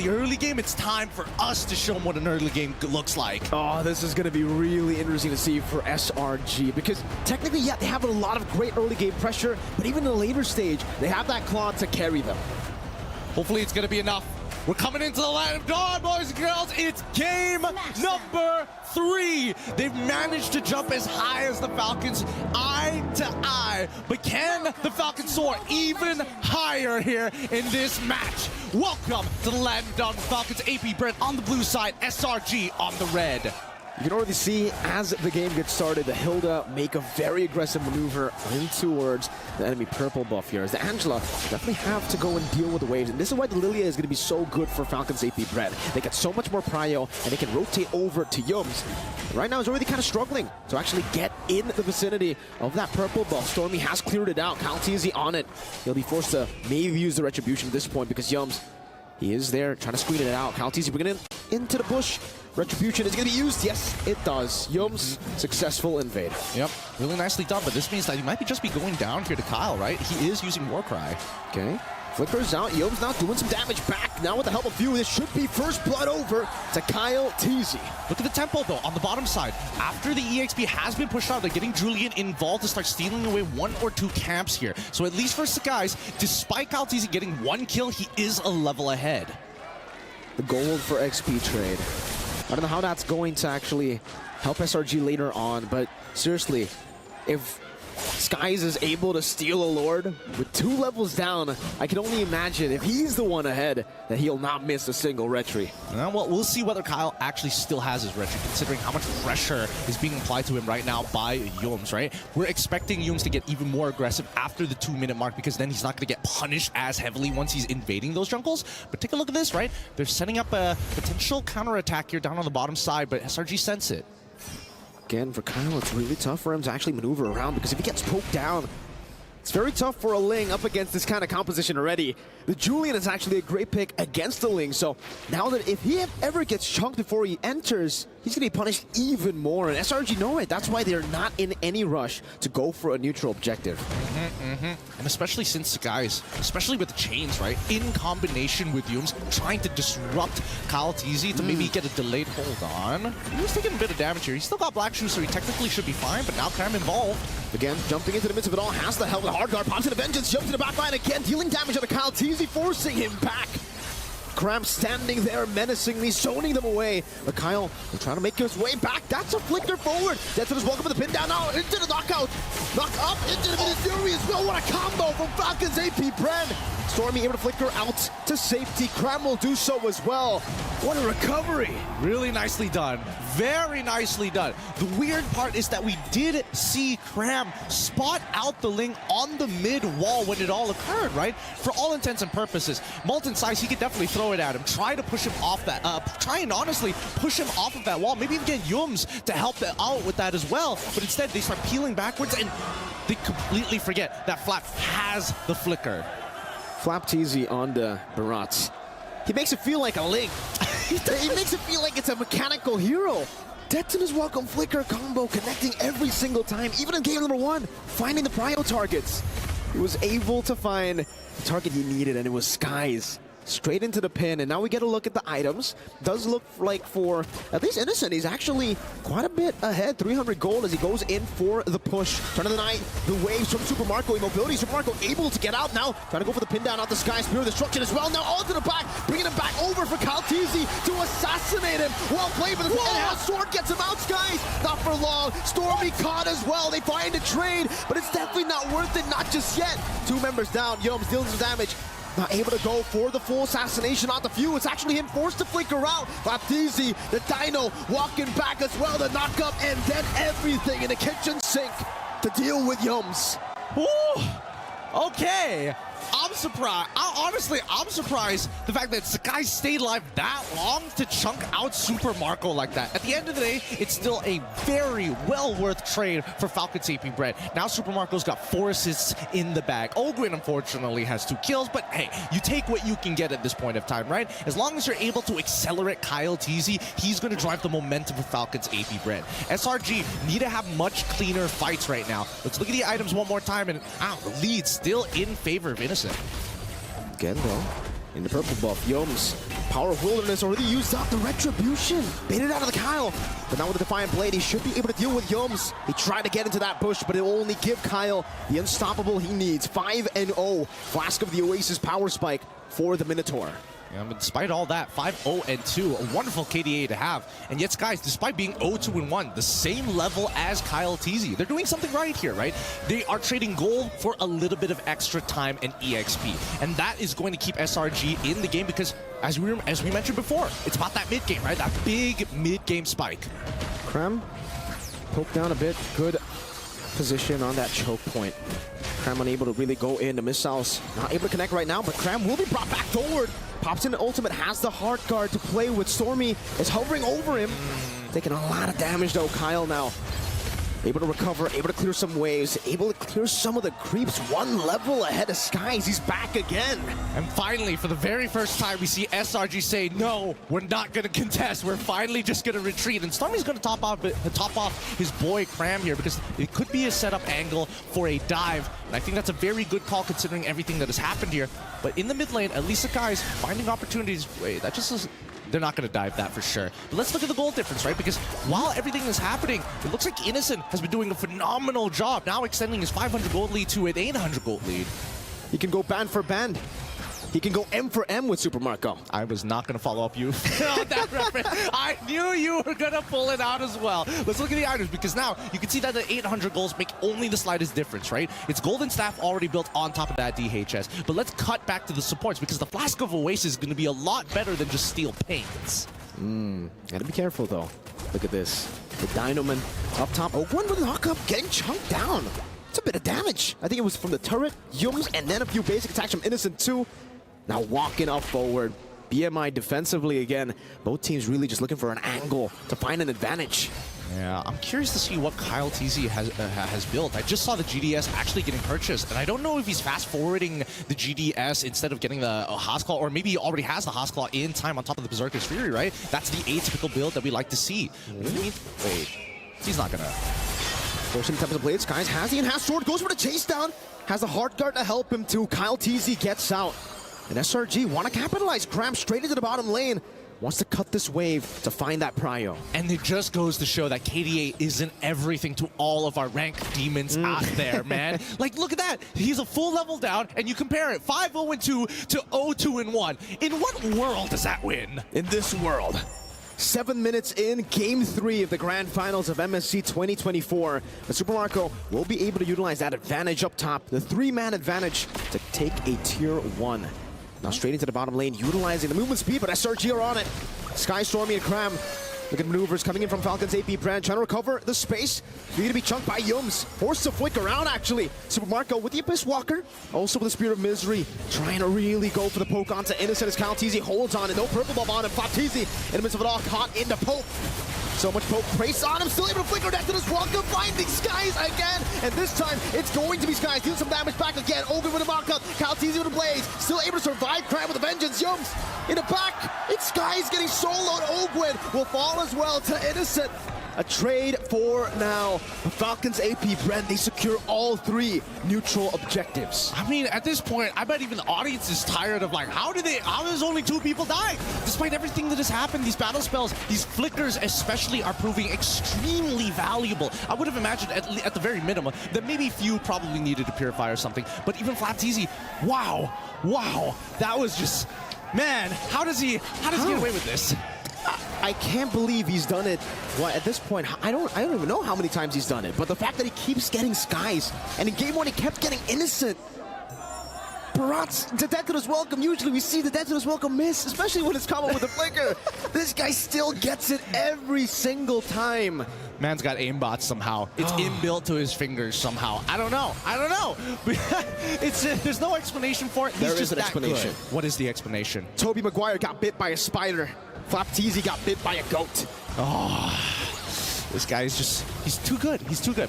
the early game, it's time for us to show them what an early game looks like. Oh, this is going to be really interesting to see for SRG because technically, yeah, they have a lot of great early game pressure, but even in the later stage, they have that claw to carry them. Hopefully it's going to be enough. We're coming into the land of dawn, boys and girls. It's game number 3. They've managed to jump as high as the Falcons, eye to eye. But can the Falcons soar even higher here in this match? Welcome to the land of dawn. Falcons, AP Brent on the blue side, SRG on the red. You can already see as the game gets started, the Hilda make a very aggressive maneuver in towards the enemy purple buff here. As the Angela definitely have to go and deal with the waves. And this is why the Lilia is going to be so good for Falcons AP Bread. They get so much more prio and they can rotate over to Yums. Right now, he's already kind of struggling to actually get in the vicinity of that purple buff. Stormy has cleared it out. Kaltizi on it. He'll be forced to maybe use the retribution at this point because Yums, he is there trying to squeeze it out. Kaltizi bringing it into the bush. Retribution is going to be used. Yes, it does. Yums, successful invade. Yep, really nicely done, but this means that he might just be going down here to Kyle, right? He is using Warcry. Okay, flickers out. Yums now doing some damage back. Now with the help of few, this should be first blood over to Kyle TZ. Look at the tempo, though, on the bottom side. After the EXP has been pushed out, they're getting Julian involved to start stealing away 1 or 2 camps here. So at least for guys, despite Kyle TZ getting 1 kill, he is a level ahead. The gold for XP trade. I don't know how that's going to actually help SRG later on, but seriously, if Skies is able to steal a Lord with 2 levels down, I can only imagine if he's the one ahead that he'll not miss a single retry. Well, we'll see whether Kyle actually still has his retry, considering how much pressure is being applied to him right now by Yums, right? We're expecting Yums to get even more aggressive after the 2-minute mark because then he's not going to get punished as heavily once he's invading those jungles. But take a look at this, right? They're setting up a potential counterattack here down on the bottom side, but SRG sense it. Again, for Kyle, it's really tough for him to actually maneuver around because if he gets poked down, it's very tough for a Ling up against this kind of composition already. The Julian is actually a great pick against the Ling, so now that if he ever gets chunked before he enters, he's going to be punished even more, and SRG know it. That's why they're not in any rush to go for a neutral objective. And especially since, guys, especially with the chains, right, in combination with Yums trying to disrupt Kyle TZ to maybe get a delayed hold on. He's taking a bit of damage here. He's still got Black Shoes, so he technically should be fine, but now Cram involved. Again, jumping into the midst of it all, has the help. The hard guard pops into Vengeance, jumps to the back line again, dealing damage on Kyle TZ, forcing him back. Cram standing there menacingly, zoning them away. But Kyle trying to make his way back. That's a flicker forward. Denton is welcome to the pin down now into the knockout. Knock up into the Fury as well. What a combo from Falcons AP Bren. Stormy able to flicker out to safety. Cram will do so as well. What a recovery. Really nicely done. Very nicely done. The weird part is that we did see Cram spot out the Ling on the mid wall when it all occurred, right? For all intents and purposes, Molten Size, he could definitely throw it at him, try to push him off that, try and honestly push him off of that wall, maybe even get Yums to help out with that as well, but instead they start peeling backwards and they completely forget that Flap has the flicker. Flap TZ on the Barats. He makes it feel like a Ling. He makes it feel like it's a mechanical hero. Detona's welcome flicker combo connecting every single time, even in game number 1, finding the prio targets. He was able to find the target he needed, and it was Skies. Straight into the pin, and now we get a look at the items. Does look like for at least Innocent, he's actually quite a bit ahead. 300 gold as he goes in for the push. Turn of the night, the waves from Super Marco, immobility. Super Marco able to get out now, trying to go for the pin down out the sky. Spear of Destruction as well. Now onto the back, bringing him back over for Kyle TZ to assassinate him. Well played, but the in-house sword gets him out. Skies not for long. Stormy caught as well. They find a trade, but it's definitely not worth it. Not just yet. 2 members down. Yums dealing some damage. Not able to go for the full assassination on the few. It's actually him forced to flicker out. Baptiste, the Dino, walking back as well. The knock up and then everything in the kitchen sink to deal with Yums. Ooh, okay. I'm surprised. Honestly, I'm surprised the fact that Sakai stayed alive that long to chunk out Super Marco like that. At the end of the day, it's still a very well worth trade for Falcons AP Bread. Now Super Marco's got 4 assists in the bag. Ogwin, unfortunately, has 2 kills, but hey, you take what you can get at this point of time, right? As long as you're able to accelerate Kyle TZ, he's going to drive the momentum for Falcons AP Bread. SRG need to have much cleaner fights right now. Let's look at the items one more time, and the lead still in favor of Innocent. Again, though, in the purple buff, Yums Power of Wilderness already used up the Retribution. Baited out of the Kyle. But now with the Defiant Blade, he should be able to deal with Yums. He tried to get into that bush, but it will only give Kyle the unstoppable he needs. 5-0. Flask of the Oasis Power Spike for the Minotaur. Yeah, but despite all that, 5-0-2, a wonderful KDA to have. And yet, guys, despite being 0-2-1, the same level as Kyle TZ, they're doing something right here, right? They are trading gold for a little bit of extra time and EXP. And that is going to keep SRG in the game because, as we mentioned before, it's about that mid-game, right? That big mid-game spike. Krem, poked down a bit. Good position on that choke point. Krem unable to really go in. The missiles not able to connect right now, but Krem will be brought back forward. Pops in the ultimate, has the hard guard to play with. Stormy is hovering over him. Taking a lot of damage though, Kyle now. Able to recover, able to clear some waves, able to clear some of the creeps. One level ahead of Skies, he's back again. And finally, for the very first time, we see SRG say, no, we're not going to contest. We're finally just going to retreat. And Stormy's going to top off his boy Kram here because it could be a setup angle for a dive. And I think that's a very good call considering everything that has happened here. But in the mid lane, at least the guys finding opportunities. Wait, that just is... They're not going to dive that for sure. But let's look at the gold difference, right? Because while everything is happening, it looks like Innocent has been doing a phenomenal job, now extending his 500 gold lead to an 800 gold lead. He can go band for band. He can go M for M with Super Marco. I was not going to follow up you on that reference. I knew you were going to pull it out as well. Let's look at the items because now you can see that the 800 golds make only the slightest difference, right? It's Golden Staff already built on top of that DHS. But let's cut back to the supports because the Flask of Oasis is going to be a lot better than just Steel Paints. Gotta be careful though. Look at this. The Dynaman up top. Oh, one with the knock up, getting chunked down. It's a bit of damage. I think it was from the turret, Yums, and then a few basic attacks from Innocent too. Now walking up forward. BMI defensively again. Both teams really just looking for an angle to find an advantage. Yeah, I'm curious to see what Kyle TZ has built. I just saw the GDS actually getting purchased, and I don't know if he's fast-forwarding the GDS instead of getting the Haasclaw, or maybe he already has the Haasclaw in time on top of the Berserker's Fury, right? That's the atypical build that we like to see. Wait, he's not gonna... Forcing Tempest of Blade, Skies has the enhanced sword, goes for the chase down, has the hard guard to help him too. Kyle TZ gets out. And SRG want to capitalize. Cram straight into the bottom lane. Wants to cut this wave to find that prio. And it just goes to show that KDA isn't everything to all of our ranked demons out there, man. Like, look at that. He's a full level down, and you compare it 5-0-2 to 0-2-1. In what world does that win? In this world. 7 minutes in, Game 3 of the Grand Finals of MSC 2024. But Super Marco will be able to utilize that advantage up top, the 3-man advantage, to take a Tier 1. Now straight into the bottom lane, utilizing the movement speed, but SRG are on it. Sky, Stormy, and Kram. Look at maneuvers coming in from Falcon's AP brand, trying to recover the space. Need to be chunked by Yums. Forced to flick around, actually. Super Marco with the Abyss Walker, also with the Spear of Misery, trying to really go for the poke onto Innocent as Kyle TZ holds on it. No purple buff on him. Flap TZ in the midst of it all, caught in the poke. So much poke praise on him, still able to flicker death to this welcome, finding Skies again, and this time it's going to be Skies, dealing some damage back again. Ogre with a mock-up, Kyle TZ with a blaze, still able to survive Kram with a vengeance. Yums in the back, it's Skies getting soloed. Ogwin will fall as well to Innocent. A trade for now. The Falcons AP brand, they secure all 3 neutral objectives. I mean, at this point, I bet even the audience is tired of like, how does only 2 people die? Despite everything that has happened, these battle spells, these flickers especially are proving extremely valuable. I would have imagined at the very minimum that maybe few probably needed to purify or something, but even Flap TZ, wow, that was just, man, how does he get away with this? I can't believe he's done it. Well, at this point, I don't even know how many times he's done it, but the fact that he keeps getting Skies, and in Game 1 he kept getting Innocent. Barat's, the death to his welcome, usually we see the death to his welcome miss, especially when it's combo with the flicker. This guy still gets it every single time. Man's got aimbots somehow. It's inbuilt to his fingers somehow. I don't know. There's no explanation for it. There is an explanation. Good. What is the explanation? Toby Maguire got bit by a spider. Flap TZ got bit by a goat. Oh, this guy is just, he's too good.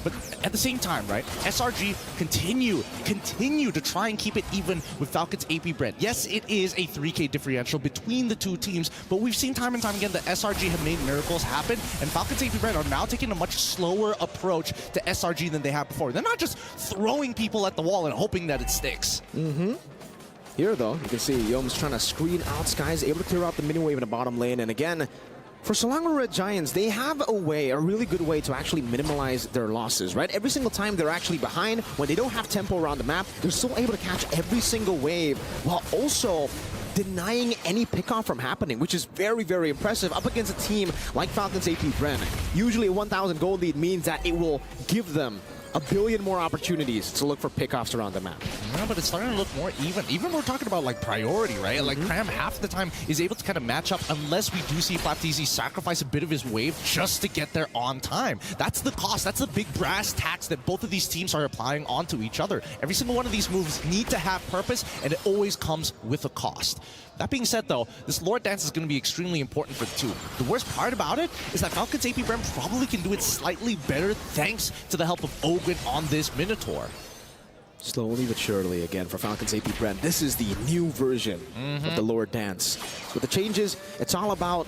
But at the same time, right, SRG continue to try and keep it even with Falcon's AP brand. Yes, it is a 3K differential between the 2 teams, but we've seen time and time again that SRG have made miracles happen, and Falcon's AP brand are now taking a much slower approach to SRG than they have before. They're not just throwing people at the wall and hoping that it sticks. Here, though, you can see Yom's trying to screen out Skies, able to clear out the mini wave in the bottom lane. And again, for Selangor Red Giants, they have a way, a really good way to actually minimize their losses, right? Every single time they're actually behind, when they don't have tempo around the map, they're still able to catch every single wave while also denying any pickoff from happening, which is very, very impressive up against a team like Falcons AP Bren. Usually a 1,000 gold lead means that it will give them a billion more opportunities to look for pickoffs around the map. Yeah, but it's starting to look more even. Even we're talking about like priority, right? Like Cram half the time is able to kind of match up unless we do see FlapTZ sacrifice a bit of his wave just to get there on time. That's the cost. That's the big brass tacks that both of these teams are applying onto each other. Every single one of these moves need to have purpose, and it always comes with a cost. That being said, though, this Lord Dance is going to be extremely important for the two. The worst part about it is that Falcons AP Brem probably can do it slightly better thanks to the help of Ogren on this Minotaur. Slowly but surely, again, for Falcons AP Brem, this is the new version of the Lord Dance. So with the changes, it's all about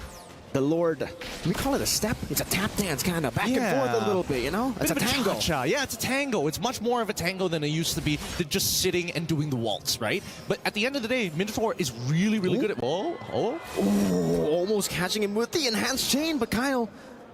the Lord, do we call it a step? It's a tap dance, kind of back and forth a little bit, you know? It's a tango. Cha-cha. Yeah, it's a tango. It's much more of a tango than it used to be, than just sitting and doing the waltz, right? But at the end of the day, Minotaur is really, really good at... Almost catching him with the enhanced chain, but Kyle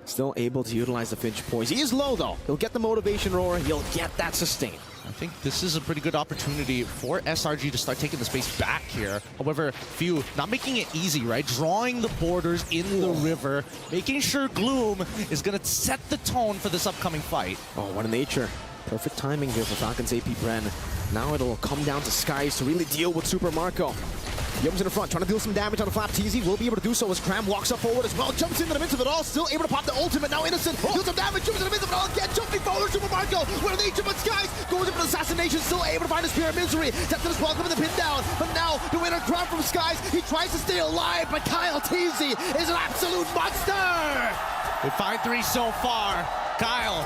still able to utilize the Finch poise. He is low, though. He'll get the motivation roar. He'll get that sustain. I think this is a pretty good opportunity for SRG to start taking the space back here. However, Few not making it easy, right? Drawing the borders in the river, making sure Gloom is going to set the tone for this upcoming fight. Oh, what a nature. Perfect timing here for Falcons AP Bren. Now it'll come down to Skies to really deal with Super Marco. Yum's in the front, trying to deal some damage on the FlapTZ. Will be able to do so as Cram walks up forward as well. Jumps into the midst of it all, still able to pop the ultimate. Now Innocent deals some damage, jumps in the midst of it all again. Jumping forward, Super Marco with an Egypt, but Skies goes in for the assassination, still able to find his Spear of Misery. Testin is welcome in the pin down, but now the winner Cram from Skies. He tries to stay alive, but Kyle TZ is an absolute monster! With 5-3 so far, Kyle,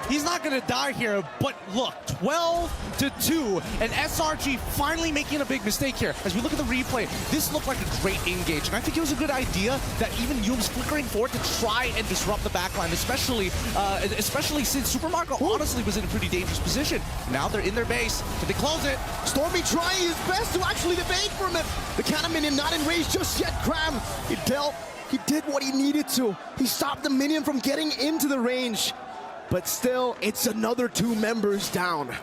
he's not going to die here, but look, 12-2, and SRG finally making a big mistake here. As we look at the replay, this looked like a great engage, and I think it was a good idea that even Yum's flickering forward to try and disrupt the backline, especially since Super Marco honestly was in a pretty dangerous position. Now they're in their base. Can they close it? Stormy trying his best to actually evade from it. The Cannon Minion not in range just yet. Cram, he dealt. He did what he needed to. He stopped the minion from getting into the range. But still, it's another 2 members down.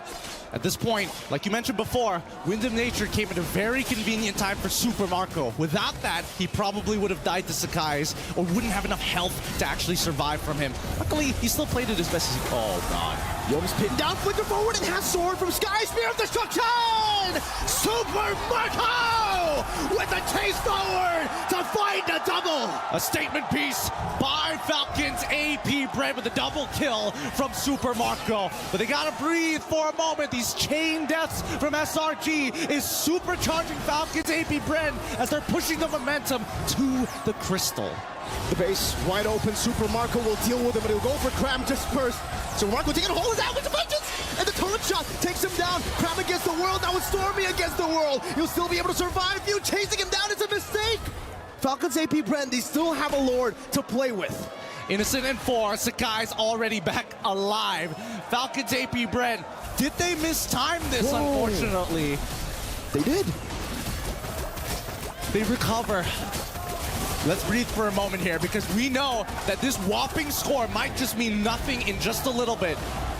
At this point, like you mentioned before, Wind of Nature came at a very convenient time for Super Marco. Without that, he probably would have died to Sakai's or wouldn't have enough health to actually survive from him. Luckily, he still played it as best as he... Oh, God. Yom's pinned down, flicker forward, and has sword from Sky, Spear of Destruction! Super Marco with a chase forward to find a double! A statement piece by Falcons AP Bren with a double kill from Super Marco. But they gotta breathe for a moment. These chain deaths from SRG is supercharging Falcons AP Bren as they're pushing the momentum to the crystal. The base wide open, Super Marco will deal with him, but he'll go for Cram just first. Super Marco taking a hold of that with the vengeance! And the turret shot takes him down. Cram against the world, now it's Stormy against the world. He'll still be able to survive. You chasing him down, it's a mistake! Falcons AP Bren, they still have a Lord to play with. Innocent in 4, Sakai's already back alive. Falcons AP Bren, did they mistime this, unfortunately? They did. They recover. Let's breathe for a moment here because we know that this whopping score might just mean nothing in just a little bit.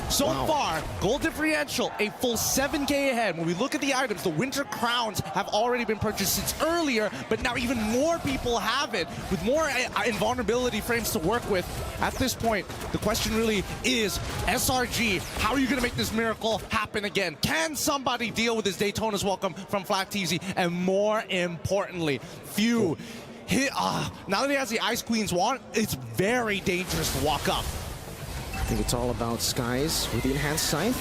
So far, gold differential, a full 7K ahead. When we look at the items, the Winter Crowns have already been purchased since earlier, but now even more people have it with more invulnerability frames to work with. At this point, the question really is, SRG, how are you going to make this miracle happen again? Can somebody deal with this Daytona's welcome from FlapTZ? And more importantly, Few. Now that he has the Ice Queen's wand, it's very dangerous to walk up. I think it's all about Skies with the enhanced scythe.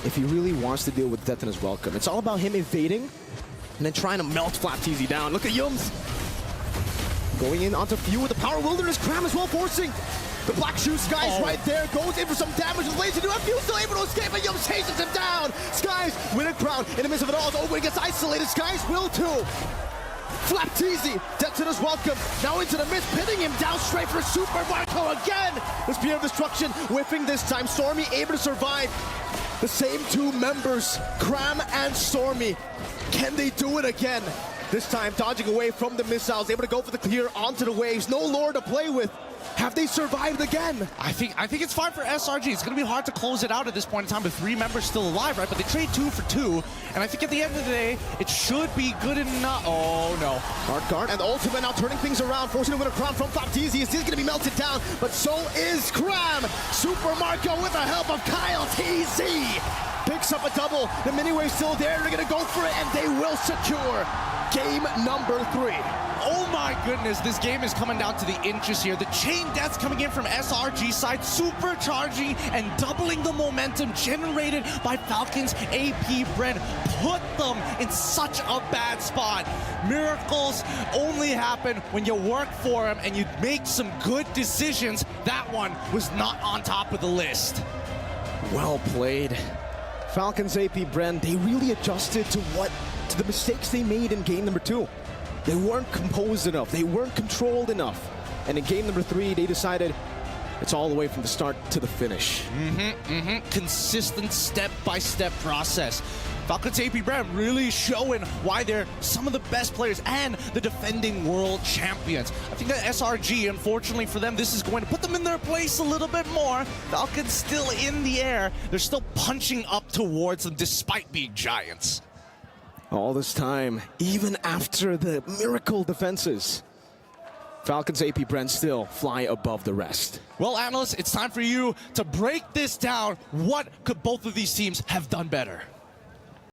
If he really wants to deal with Death in his welcome, it's all about him evading and then trying to melt FlapTZ down. Look at Yums going in onto Few with the Power Wilderness. Cram as well forcing the Black Shoe. Skies right there, goes in for some damage with laser. Few still able to escape, but Yums chases him down. Skies win a crown in the midst of it all. As Owen gets isolated, Skies will too. FlapTZ, Detona's welcome, now into the mist, pinning him down straight for Super Marco again! The Spear of Destruction whiffing this time, Stormy able to survive. The same two members, Cram and Stormy. Can they do it again? This time, dodging away from the missiles, able to go for the clear onto the waves. No lore to play with. Have they survived again? I think it's fine for SRG. It's going to be hard to close it out at this point in time with 3 members still alive, right? But they trade 2 for 2, and I think at the end of the day, it should be good enough. Oh, no. Hard guard, and the ultimate now turning things around, forcing to win a crown from FCAP. He's going to be melted down, but so is Cram. Super Marco with the help of Kyle TZ. Picks up a double. The mini-wave's still there. They're going to go for it, and they will secure game number 3. Oh my goodness, this game is coming down to the inches here. The chain deaths coming in from SRG side, supercharging and doubling the momentum generated by Falcon's AP Bren. Put them in such a bad spot. Miracles only happen when you work for them and you make some good decisions. That one was not on top of the list. Well played. Falcons AP Bren, they really adjusted to the mistakes they made in game number 2. They weren't composed enough. They weren't controlled enough. And in game number 3, they decided it's all the way from the start to the finish. Consistent step-by-step process. Falcons AP Bren really showing why they're some of the best players and the defending world champions. I think that SRG, unfortunately for them, this is going to put them in their place a little bit more. Falcons still in the air. They're still punching up towards them despite being giants. All this time, even after the miracle defenses, Falcons AP Bren still fly above the rest. Well, analysts, it's time for you to break this down. What could both of these teams have done better?